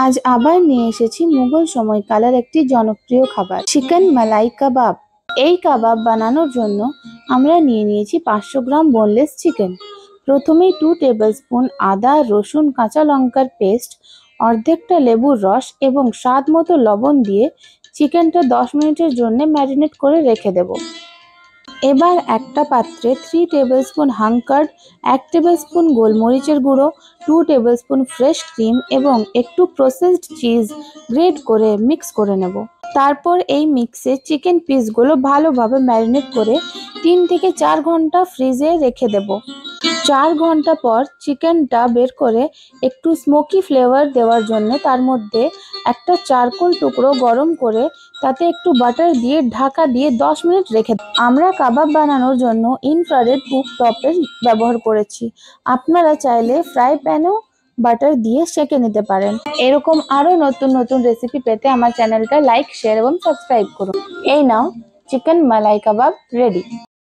আজ আবার নিয়ে এসেছি মুঘল সময়কালের একটি জনপ্রিয় খাবার চিকেন মালাই কাবাব। এই কাবাব বানানোর জন্য আমরা নিয়ে নিয়েছি 500 গ্রাম বোনলেস চিকেন। প্রথমেই 2 টেবিলস্পুন আদা রসুন কাঁচা লঙ্কার পেস্ট, অর্ধেকটা লেবুর রস এবং স্বাদ মতো লবণ দিয়ে চিকেনটা 10 মিনিটের জন্য ম্যারিনেট করে রেখে দেব। এবার একটা পাত্রে 3 টেবিলস্পুন হাঙ্কার্ড, 1 টেবিলস্পুন গোলমরিচের গুঁড়ো, 2 টেবিলস্পুন ফ্রেশ ক্রিম এবং একটু প্রসেসড চিজ গ্রেট করে মিক্স করে নেব। তারপর এই মিক্সে চিকেন পিসগুলো ভালোভাবে ম্যারিনেট করে 3 থেকে 4 ঘন্টা ফ্রিজে রেখে দেব। 4 ঘন্টা পর চিকেনটা বের করে একটু স্মোকি ফ্লেভার দেওয়ার জন্য তার মধ্যে একটা চারকোল টুকরো গরম করে তাতে একটু বাটার দিয়ে ঢাকা দিয়ে 10 মিনিট রেখে দেব। আমরা কাবাব বানানোর জন্য ইনফ্রারেড কুক টপের ব্যবহার করেছি। আপনারা চাইলে ফ্রাই প্যানেও বাটার দিয়ে সেঁকে নিতে পারেন। এরকম আরো নতুন নতুন রেসিপি পেতে আমার চ্যানেলটা লাইক শেয়ার এবং সাবস্ক্রাইব করুন। এই নাও, চিকেন মালাই কাবাব রেডি।